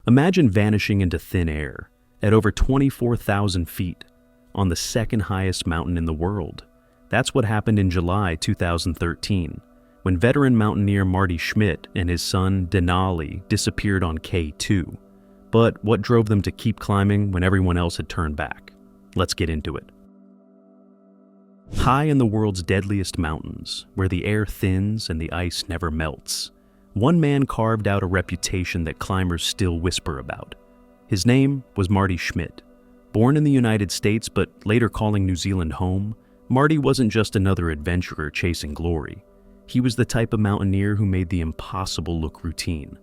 Imagine vanishing into thin air at over 24,000 feet on the second highest mountain in the world. That's what happened in July 2013, when veteran mountaineer Marty Schmidt and his son Denali disappeared on K2. But what drove them to keep climbing when everyone else had turned back? Let's get into it. High in the world's deadliest mountains, where the air thins and the ice never melts, one man carved out a reputation that climbers still whisper about. His name was Marty Schmidt. Born in the United States but later calling New Zealand home, Marty wasn't just another adventurer chasing glory. He was the type of mountaineer who made the impossible look routine.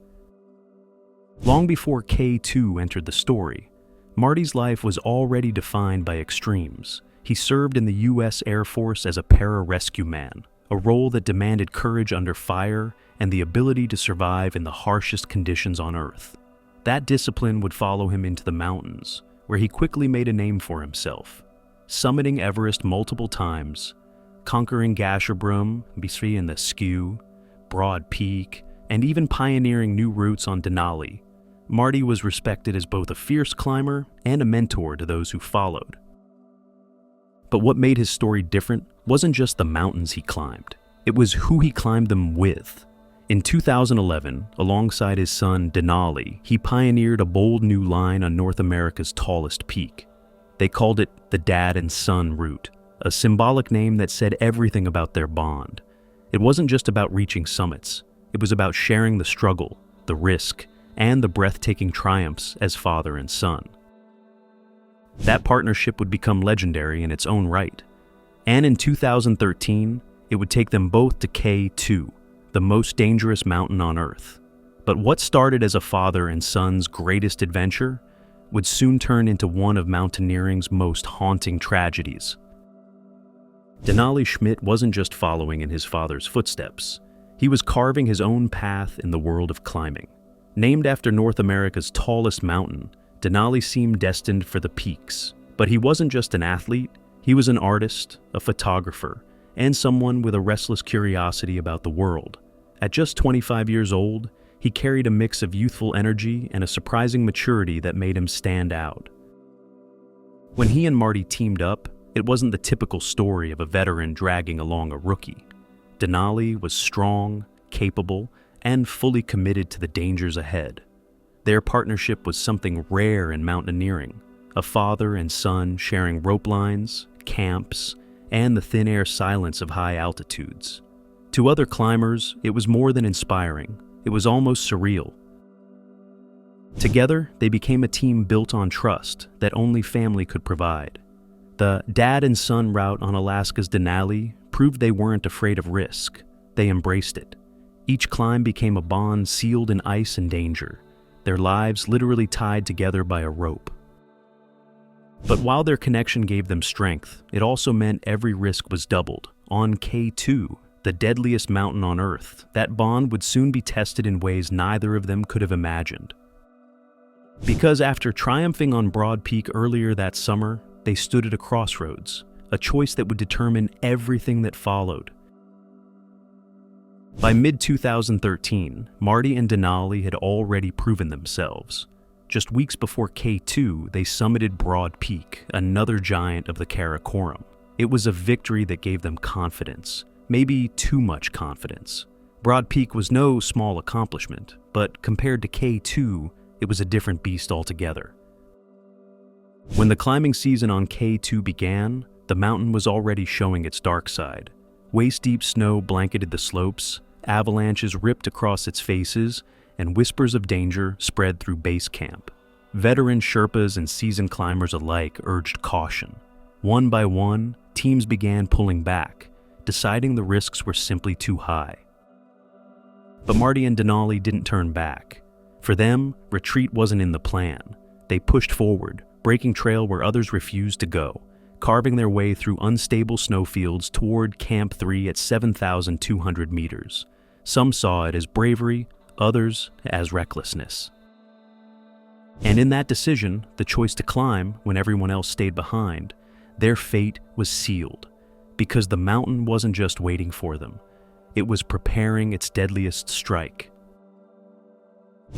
Long before K2 entered the story, Marty's life was already defined by extremes. He served in the U.S. Air Force as a para-rescue man, a role that demanded courage under fire and the ability to survive in the harshest conditions on Earth. That discipline would follow him into the mountains, where he quickly made a name for himself, summiting Everest multiple times, conquering Gasherbrum, Bisri and the Skew, Broad Peak, and even pioneering new routes on Denali. Marty was respected as both a fierce climber and a mentor to those who followed. But what made his story different wasn't just the mountains he climbed. It was who he climbed them with. In 2011, alongside his son Denali, he pioneered a bold new line on North America's tallest peak. They called it the Dad and Son Route, a symbolic name that said everything about their bond. It wasn't just about reaching summits. It was about sharing the struggle, the risk, and the breathtaking triumphs as father and son. That partnership would become legendary in its own right. And in 2013, it would take them both to K2, the most dangerous mountain on Earth. But what started as a father and son's greatest adventure would soon turn into one of mountaineering's most haunting tragedies. Denali Schmidt wasn't just following in his father's footsteps. He was carving his own path in the world of climbing. Named after North America's tallest mountain, Denali seemed destined for the peaks. But he wasn't just an athlete, he was an artist, a photographer, and someone with a restless curiosity about the world. At just 25 years old, he carried a mix of youthful energy and a surprising maturity that made him stand out. When he and Marty teamed up, it wasn't the typical story of a veteran dragging along a rookie. Denali was strong, capable, and fully committed to the dangers ahead. Their partnership was something rare in mountaineering, a father and son sharing rope lines, camps, and the thin air silence of high altitudes. To other climbers, it was more than inspiring. It was almost surreal. Together, they became a team built on trust that only family could provide. The dad and son route on Alaska's Denali proved they weren't afraid of risk. They embraced it. Each climb became a bond sealed in ice and danger, their lives literally tied together by a rope. But while their connection gave them strength, it also meant every risk was doubled. On K2, the deadliest mountain on Earth, that bond would soon be tested in ways neither of them could have imagined. Because after triumphing on Broad Peak earlier that summer, they stood at a crossroads, a choice that would determine everything that followed. By mid-2013, Marty and Denali had already proven themselves. Just weeks before K2, they summited Broad Peak, another giant of the Karakoram. It was a victory that gave them confidence, maybe too much confidence. Broad Peak was no small accomplishment, but compared to K2, it was a different beast altogether. When the climbing season on K2 began, the mountain was already showing its dark side. Waist-deep snow blanketed the slopes, avalanches ripped across its faces, and whispers of danger spread through base camp. Veteran Sherpas and seasoned climbers alike urged caution. One by one, teams began pulling back, deciding the risks were simply too high. But Marty and Denali didn't turn back. For them, retreat wasn't in the plan. They pushed forward, breaking trail where others refused to go, carving their way through unstable snowfields toward Camp 3 at 7,200 meters. Some saw it as bravery, others as recklessness. And in that decision, the choice to climb when everyone else stayed behind, their fate was sealed, because the mountain wasn't just waiting for them. It was preparing its deadliest strike.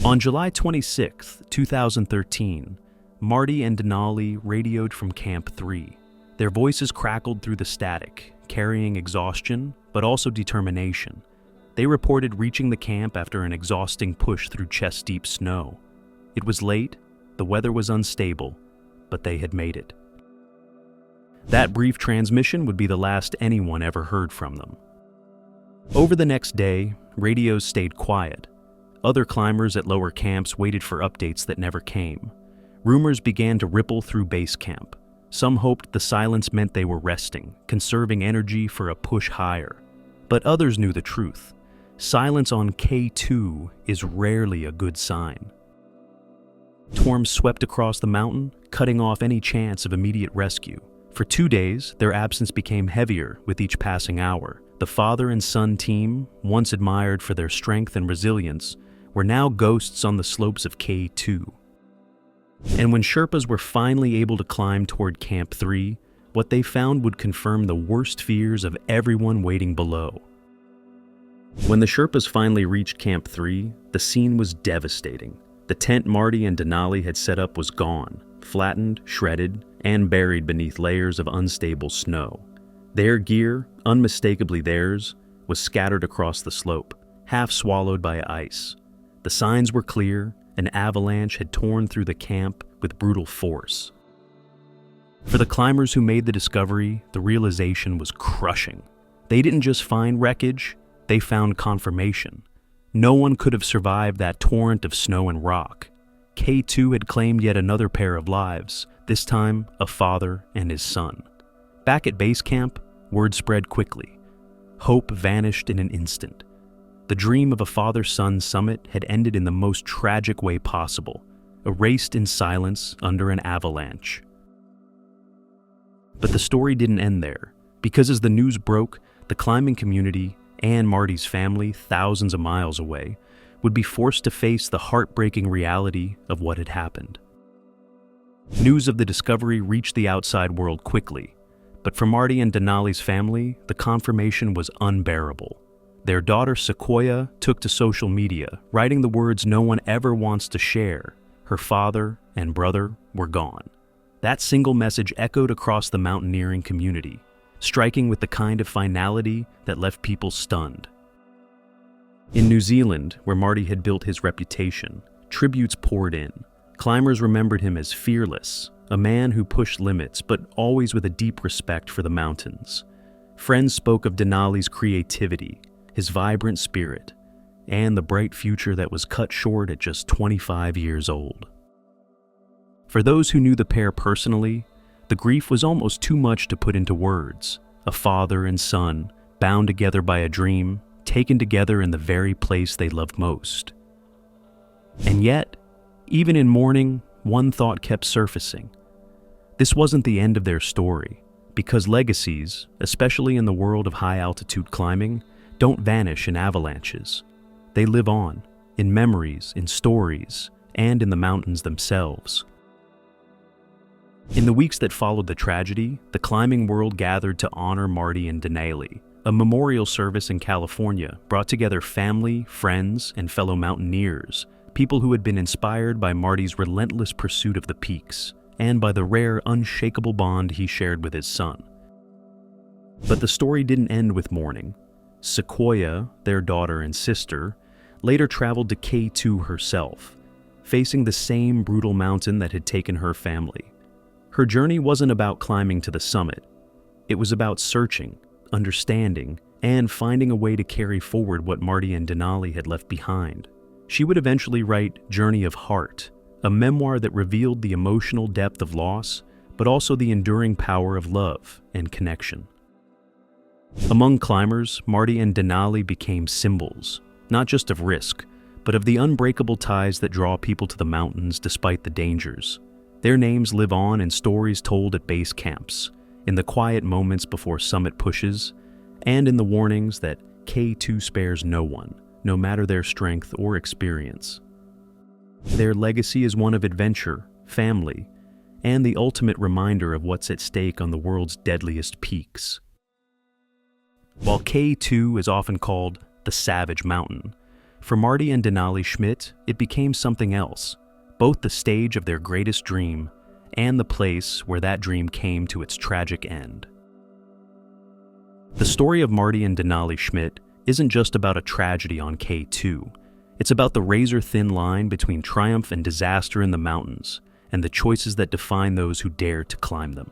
On July 26, 2013, Marty and Denali radioed from Camp 3. Their voices crackled through the static, carrying exhaustion, but also determination. They reported reaching the camp after an exhausting push through chest-deep snow. It was late, the weather was unstable, but they had made it. That brief transmission would be the last anyone ever heard from them. Over the next day, radios stayed quiet. Other climbers at lower camps waited for updates that never came. Rumors began to ripple through base camp. Some hoped the silence meant they were resting, conserving energy for a push higher. But others knew the truth. Silence on K2 is rarely a good sign. Storms swept across the mountain, cutting off any chance of immediate rescue. For 2 days, their absence became heavier with each passing hour. The father and son team, once admired for their strength and resilience, were now ghosts on the slopes of K2. And when Sherpas were finally able to climb toward Camp 3, what they found would confirm the worst fears of everyone waiting below. When the Sherpas finally reached Camp 3, the scene was devastating. The tent Marty and Denali had set up was gone, flattened, shredded, and buried beneath layers of unstable snow. Their gear, unmistakably theirs, was scattered across the slope, half swallowed by ice. The signs were clear. An avalanche had torn through the camp with brutal force. For the climbers who made the discovery, the realization was crushing. They didn't just find wreckage, they found confirmation. No one could have survived that torrent of snow and rock. K2 had claimed yet another pair of lives, this time a father and his son. Back at base camp, word spread quickly. Hope vanished in an instant. The dream of a father-son summit had ended in the most tragic way possible, erased in silence under an avalanche. But the story didn't end there, because as the news broke, the climbing community and Marty's family, thousands of miles away, would be forced to face the heartbreaking reality of what had happened. News of the discovery reached the outside world quickly, but for Marty and Denali's family, the confirmation was unbearable. Their daughter Sequoia took to social media, writing the words no one ever wants to share. Her father and brother were gone. That single message echoed across the mountaineering community, striking with the kind of finality that left people stunned. In New Zealand, where Marty had built his reputation, tributes poured in. Climbers remembered him as fearless, a man who pushed limits but always with a deep respect for the mountains. Friends spoke of Denali's creativity, his vibrant spirit, and the bright future that was cut short at just 25 years old. For those who knew the pair personally, the grief was almost too much to put into words. A father and son, bound together by a dream, taken together in the very place they loved most. And yet, even in mourning, one thought kept surfacing. This wasn't the end of their story, because legacies, especially in the world of high-altitude climbing, don't vanish in avalanches. They live on, in memories, in stories, and in the mountains themselves. In the weeks that followed the tragedy, the climbing world gathered to honor Marty and Denali. A memorial service in California brought together family, friends, and fellow mountaineers, people who had been inspired by Marty's relentless pursuit of the peaks, and by the rare, unshakable bond he shared with his son. But the story didn't end with mourning. Sequoia, their daughter and sister, later traveled to K2 herself, facing the same brutal mountain that had taken her family. Her journey wasn't about climbing to the summit. It was about searching, understanding, and finding a way to carry forward what Marty and Denali had left behind. She would eventually write Journey of Heart, a memoir that revealed the emotional depth of loss, but also the enduring power of love and connection. Among climbers, Marty and Denali became symbols, not just of risk, but of the unbreakable ties that draw people to the mountains despite the dangers. Their names live on in stories told at base camps, in the quiet moments before summit pushes, and in the warnings that K2 spares no one, no matter their strength or experience. Their legacy is one of adventure, family, and the ultimate reminder of what's at stake on the world's deadliest peaks. While K2 is often called the Savage Mountain, For Marty and Denali Schmidt, it became something else, both the stage of their greatest dream and the place where that dream came to its tragic end. The story of Marty and Denali Schmidt isn't just about a tragedy on K2. It's about the razor-thin line between triumph and disaster in the mountains, and the choices that define those who dare to climb them.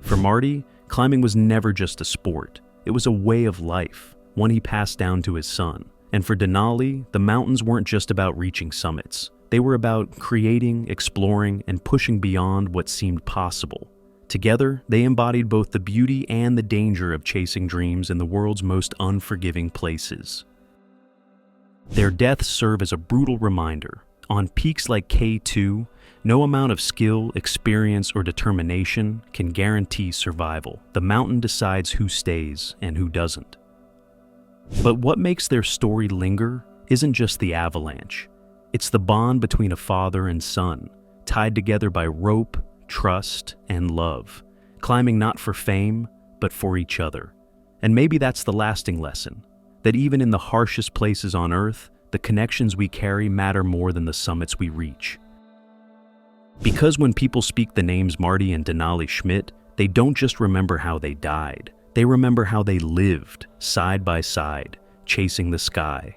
For Marty, climbing was never just a sport. It was a way of life, one he passed down to his son. And for Denali, the mountains weren't just about reaching summits. They were about creating, exploring, and pushing beyond what seemed possible. Together, they embodied both the beauty and the danger of chasing dreams in the world's most unforgiving places. Their deaths serve as a brutal reminder. On peaks like K2, no amount of skill, experience, or determination can guarantee survival. The mountain decides who stays and who doesn't. But what makes their story linger isn't just the avalanche. It's the bond between a father and son, tied together by rope, trust, and love, climbing not for fame, but for each other. And maybe that's the lasting lesson, that even in the harshest places on Earth, the connections we carry matter more than the summits we reach. Because when people speak the names Marty and Denali Schmidt, they don't just remember how they died. They remember how they lived, side by side, chasing the sky,